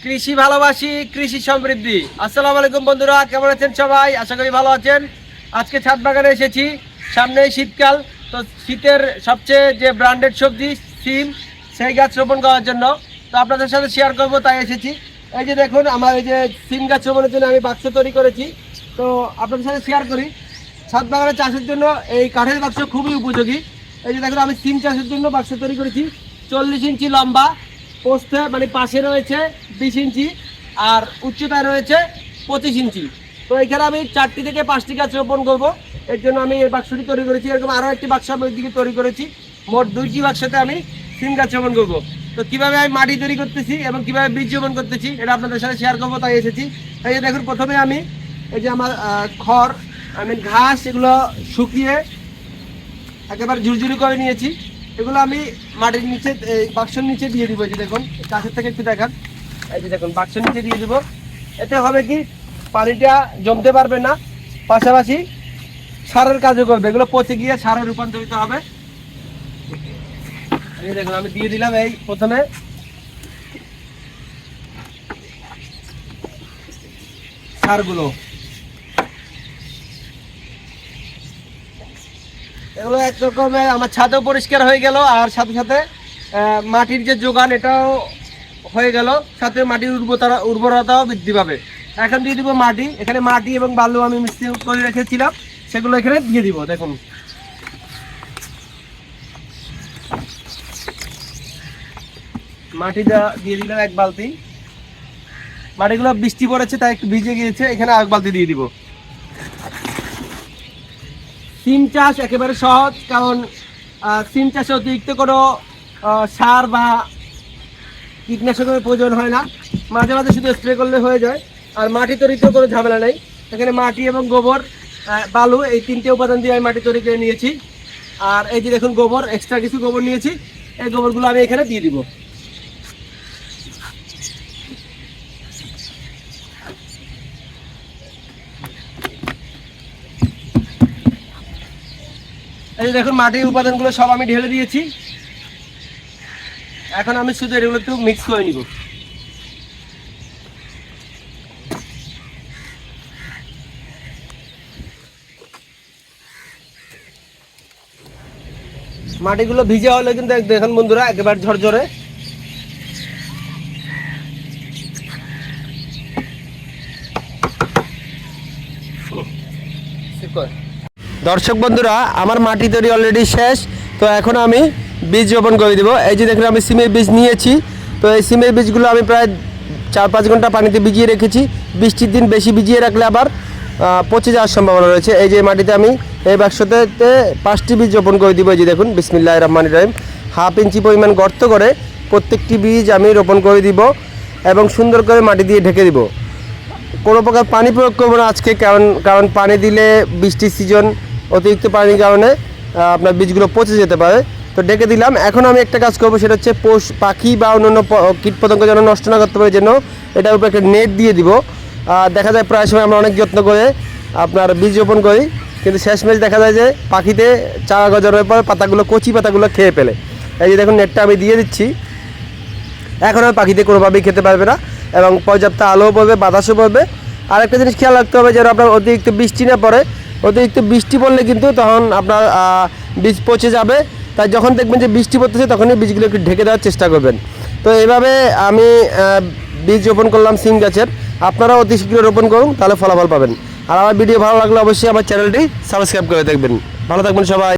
কৃষি ভালোবাসি, কৃষি সমৃদ্ধি। আসসালামু আলাইকুম বন্ধুরা, কেমন আছেন সবাই? আশা করি ভালো আছেন। আজকে ছাদ বাগানে এসেছি, সামনে শীতকাল, তো শীতের সবচেয়ে যে ব্র্যান্ডেড সবজি সিম, সেই গাছ রোপণ করার জন্য তো আপনাদের সাথে শেয়ার করব, তাই এসেছি। এই যে দেখুন, আমার এই যে সিম গাছ রোপণের জন্য আমি বাক্স তৈরি করেছি, তো আপনাদের সাথে শেয়ার করি। ছাদ বাগানে চাষের জন্য এই কাঠের বাক্স খুবই উপযোগী। এই যে দেখুন, আমি সিম চাষের জন্য বাক্স তৈরি করেছি। 40 ইঞ্চি লম্বা, পোস্টে মানে পাশে রয়েছে 20 ইঞ্চি, আর উচ্চতায় রয়েছে 25 ইঞ্চি। তো এখানে আমি 4টি থেকে 5টি গাছ রোপণ করব, এর জন্য আমি এই বাক্সটি তৈরি করেছি। এরকম আরও একটি বাক্স আমি ওইদিকে তৈরি করেছি। মোট 2টি বাক্সতে আমি সিম গাছ রোপণ করব। তো কীভাবে আমি মাটি তৈরি করতেছি এবং কীভাবে বীজ রোপণ করতেছি, এটা আপনাদের সাথে শেয়ার করবো, তাই এসেছি। এই যে দেখুন, প্রথমে আমি এই যে আমার খড়, ঘাস, এগুলো শুকিয়ে একেবারে ঝুরঝুরি করে নিয়েছি। এগুলো আমি মাটির নিচে, বাক্সের নিচে দিয়ে দিব। এই যে দেখুন, কাছের থেকে একটু দেখান। এই যে দেখুন, বাক্সের নিচে দিয়ে দিব। এতে হবে কি, পানিটা জমতে পারবে না, পাশাপাশি সারের কাজও করবে। এগুলো পচে গিয়ে সারে রূপান্তরিত হবে। এই দেখুন, আমি দিয়ে দিলাম এই প্রথমে সারগুলো। এগুলো একরকম আমার ছাদও পরিষ্কার হয়ে গেল, আর সাথে সাথে মাটির যে যোগান এটাও হয়ে গেল, সাথে মাটির উর্বরতাও বৃদ্ধি পাবে। এখন দিয়ে দিব মাটি। এখানে মাটি এবং বালু আমি মিক্স করে রেখেছিলাম, সেগুলো এখানে দিয়ে দিব। দেখুন, মাটিটা দিয়ে দিলাম 1 বালতি। মাটিগুলো বৃষ্টি পড়েছে তাই একটু ভিজে গিয়েছে, এখানে 1 বালতি দিয়ে দিব। সিম চাষ একেবারে সহজ, কারণ সিম চাষে অতিরিক্ত কোনো সার বা কীটনাশকের প্রয়োজন হয় না। মাঝে মাঝে শুধু স্প্রে করলে হয়ে যায়। আর মাটি তৈরিতেও কোনো ঝামেলা নেই। এখানে মাটি এবং গোবর, বালু, এই 3টে উপাদান দিয়ে আমি মাটি তৈরি করে নিয়েছি। আর এই যে দেখুন, গোবর, এক্সট্রা কিছু গোবর নিয়েছি। এই গোবরগুলো আমি এখানে দিয়ে দিব। এই যে দেখুন, মাটির উপাদানগুলো সব আমি ঢেলে দিয়েছি। এখন আমি শুধু এগুলো একটু মিক্স করে নিব। মাটিগুলো ভিজে হলে কিন্তু দেখুন বন্ধুরা, একেবারে ঝরঝরে। দর্শক বন্ধুরা, আমার মাটি তৈরি অলরেডি শেষ। তো এখন আমি বীজ রোপণ করে দেবো। এই যে দেখুন, আমি সিমের বীজ নিয়েছি। তো এই সিমের বীজগুলো আমি প্রায় 4-5 ঘন্টা পানিতে ভিজিয়ে রেখেছি। বৃষ্টির দিন বেশি ভিজিয়ে রাখলে আবার পচে যাওয়ার সম্ভাবনা রয়েছে। এই যে মাটিতে আমি এই বাক্সতে 5টি বীজ রোপণ করে দিব। এই যে দেখুন, বিসমিল্লাহির রহমানির রহিম। 1/2 ইঞ্চি পরিমাণ গর্ত করে প্রত্যেকটি বীজ আমি রোপণ করে দিব এবং সুন্দর করে মাটি দিয়ে ঢেকে দিব। কোনো প্রকার পানি প্রয়োগ করবো না আজকে, কারণ পানি দিলে বৃষ্টির সিজন, অতিরিক্ত পানির কারণে আপনার বীজগুলো পচে যেতে পারে। তো ডেকে দিলাম। এখন আমি একটা কাজ করবো, সেটা হচ্ছে পাখি বা অন্যান্য কীটপতঙ্গ যেন নষ্ট না করতে পারে, জন্য এটার উপরে একটা নেট দিয়ে দিব। দেখা যায় প্রায় সময় আমরা অনেক যত্ন করে আপনার বীজ রোপণ করি, কিন্তু শেষমেশ দেখা যায় যে পাখিতে চারা গজানোর পর পাতাগুলো, কচি পাতাগুলো খেয়ে ফেলে। এই যে দেখুন, নেটটা আমি দিয়ে দিচ্ছি। এখন আর পাখিতে কোনোভাবেই খেতে পারবে না এবং পর্যাপ্ত আলোও পড়বে, বাতাসও পড়বে। আর একটা জিনিস খেয়াল রাখতে হবে, যেন আপনার অতিরিক্ত বৃষ্টি না পড়ে। অতিরিক্ত বৃষ্টি পড়লে কিন্তু তখন আপনার বীজ পচে যাবে। তাই যখন দেখবেন যে বৃষ্টি পড়তেছে, তখনই বীজগুলো একটু ঢেকে দেওয়ার চেষ্টা করবেন। তো এইভাবে আমি বীজ রোপণ করলাম সিম গাছের। আপনারাও অতি শীঘ্র রোপণ করুন, তাহলে ফলাফল পাবেন। আর আমার ভিডিও ভালো লাগলে অবশ্যই আমার চ্যানেলটি সাবস্ক্রাইব করে দেখবেন। ভালো থাকবেন সবাই।